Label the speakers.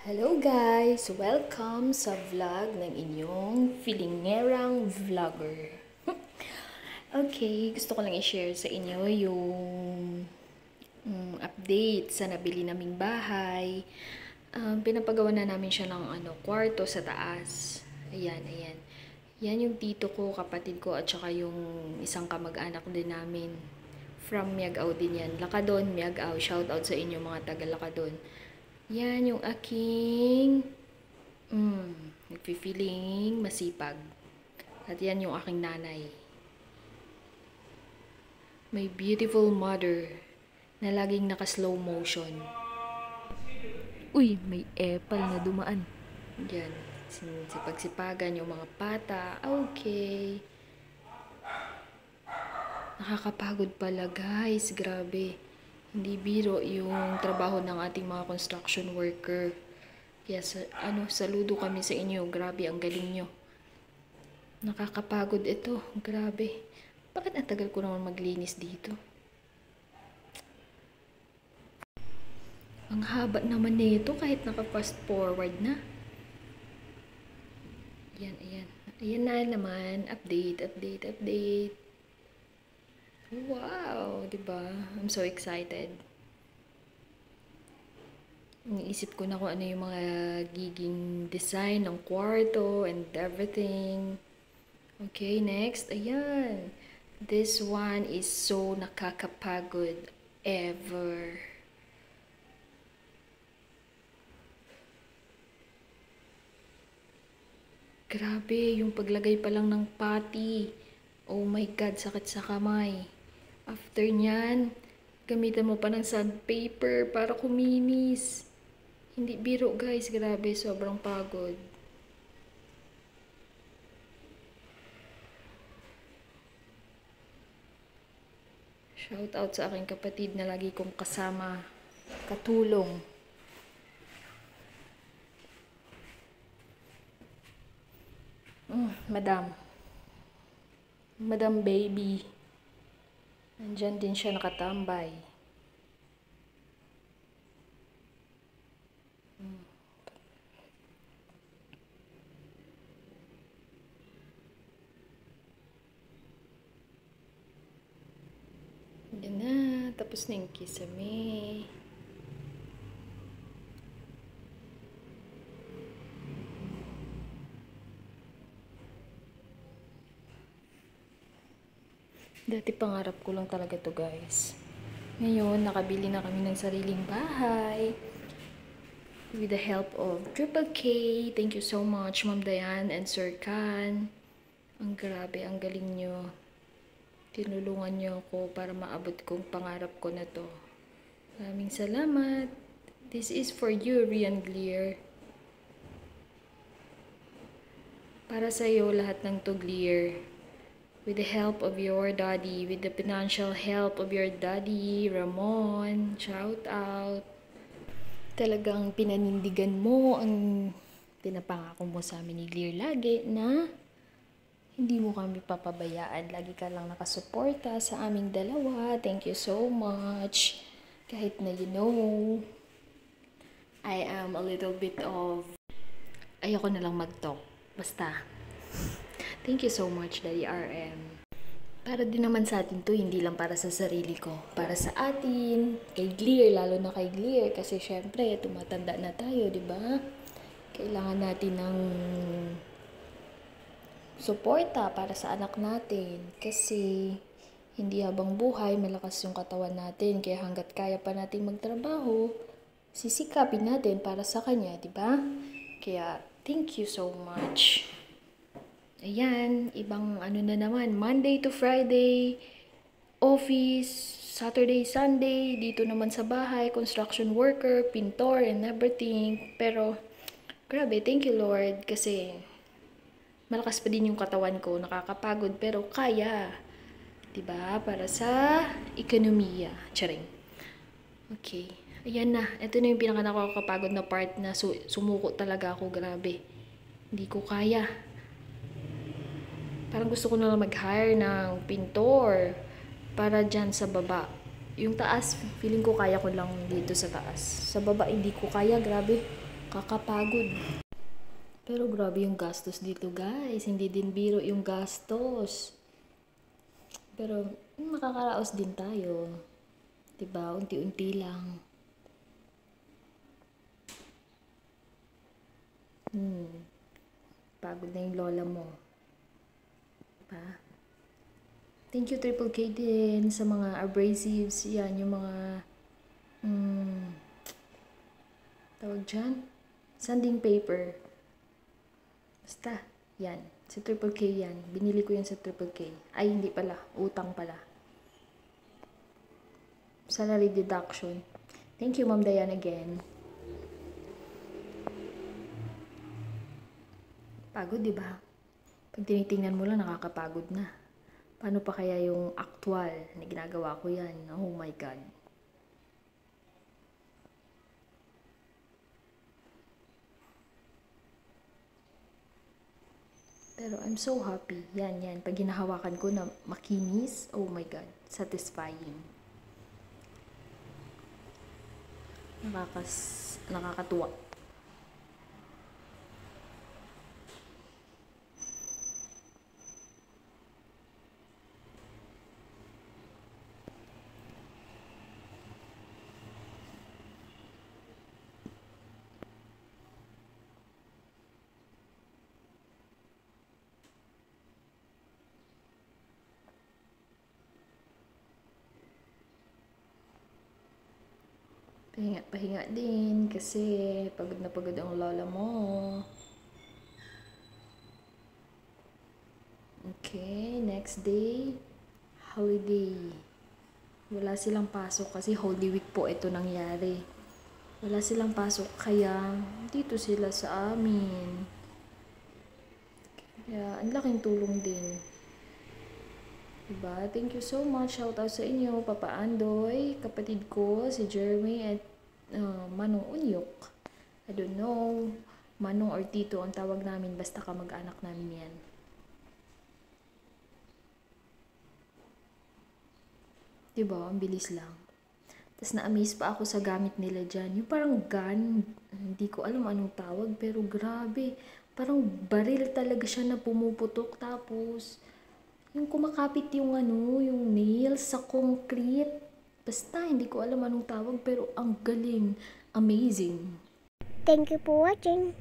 Speaker 1: Hello guys! Welcome sa vlog ng inyong Filingerang Vlogger. Okay, gusto ko lang i-share sa inyo yung update sa nabili naming bahay. Pinapagawa na namin siya ng kwarto sa taas. Ayan. Yan yung tito ko, kapatid ko, at saka yung isang kamag-anak din namin. From Miagao din yan. Lakadon, Miagao. Shout out sa inyo mga taga Lakadon. Yan yung aking nagpi-feeling masipag. At yan yung aking nanay. My beautiful mother na laging naka-slow motion. Uy, may epal na dumaan. Yan. Sipag-sipagan yung mga bata. Okay. Nakakapagod pala guys. Grabe. Hindi biro yung trabaho ng ating mga construction worker. Kaya saludo kami sa inyo. Grabe, ang galing nyo. Nakakapagod ito. Grabe. Bakit ang tagal ko naman maglinis dito? Ang haba naman nito kahit naka-fast forward na. Ayan. Ayan na naman. Update. Wow, diba? I'm so excited. Iniisip ko na kung ano yung mga giging design ng kwarto and everything. Okay, next. Ayan. This one is so nakakapagod ever. Grabe, yung paglagay pa lang ng pati. Oh my God, sakit sa kamay. After nyan, gamitan mo pa ng sandpaper para kuminis. Hindi biro guys, grabe, sobrang pagod. Shout out sa aking kapatid na lagi kong kasama, katulong. Madam baby. Nandyan din siya nakatambay. Yan na. Tapos na yung kisame. Dati pangarap ko lang talaga to guys. Ngayon, nakabili na kami ng sariling bahay. With the help of Triple K. Thank you so much, Ma'am Dayan and Sir Kan. Ang grabe, ang galing nyo. Tinulungan nyo ako para maabot kong pangarap ko na to. Maraming salamat. This is for you, Rian Glier. Para sa'yo lahat ng to, Glier. With the help of your daddy, with the financial help of your daddy, Ramon, shout out. Talagang pinanindigan mo ang pinapangako mo sa amin ni Glier lagi na hindi mo kami papabayaan. Lagi ka lang nakasuporta sa aming dalawa. Thank you so much. Kahit na I am a little bit of ayoko na lang mag-talk. Basta. Thank you so much, Daddy RM. Para din naman sa atin to, hindi lang para sa sarili ko. Para sa atin, kay Glier, lalo na kay Glier. Kasi syempre, tumatanda na tayo, di ba? Kailangan natin ng suporta para sa anak natin. Kasi hindi habang buhay, malakas yung katawan natin. Kaya hanggat kaya pa natin magtrabaho, sisikapin natin para sa kanya, di ba? Kaya, thank you so much. Ayan, ibang na naman, Monday to Friday, office, Saturday, Sunday, dito naman sa bahay, construction worker, pintor, and everything. Pero, grabe, thank you Lord, kasi malakas pa din yung katawan ko, nakakapagod, pero kaya. Diba? Para sa ekonomiya. Charing. Okay. Ayan na. Ito na yung pinaka nakakapagod na part na sumuko talaga ako, grabe. Hindi ko kaya. Parang gusto ko na lang mag-hire ng pintor para dyan sa baba. Yung taas, feeling ko kaya ko lang dito sa taas. Sa baba, hindi ko kaya. Grabe. kakapagod. Pero grabe yung gastos dito guys, hindi din biro yung gastos. Pero makakaraos din tayo, diba? Unti-unti lang. Pagod na yung lola mo. Diba? Thank you Triple K din sa mga abrasives. Yan, yung mga tawag dyan? Sanding paper. Basta, yan. Sa Triple K yan. Binili ko yan sa Triple K. Ay, hindi pala. Utang pala. Salary deduction. Thank you, Ma'am Diane, again. Pagod, diba? Pag tinitingnan mo lang, nakakapagod na. Paano pa kaya yung actual na ginagawa ko yan? Oh my God. Pero I'm so happy. Yan. Pag hinahawakan ko na makinis, oh my God, satisfying. Nakakatuwa. Pahinga din kasi pagod na pagod ang lola mo. Okay, next day, holiday. Wala silang pasok kasi Holy Week po ito nangyari. Wala silang pasok kaya dito sila sa amin. Kaya ang laking tulong din. Diba? Thank you so much. Shout out sa inyo, Papa Andoy, kapatid ko, si Jeremy at Manong Unyok. I don't know, Manong or Tito ang tawag namin, basta kamag-anak namin yan. Diba? Ang bilis lang. Tapos na-amaze pa ako sa gamit nila dyan. Yung parang gun, hindi ko alam anong tawag, pero grabe. Parang baril talaga siya na pumuputok, tapos yung kumakapit yung yung nails sa concrete. Basta, hindi ko alam anong tawag, pero ang galing. Amazing.
Speaker 2: Thank you for watching.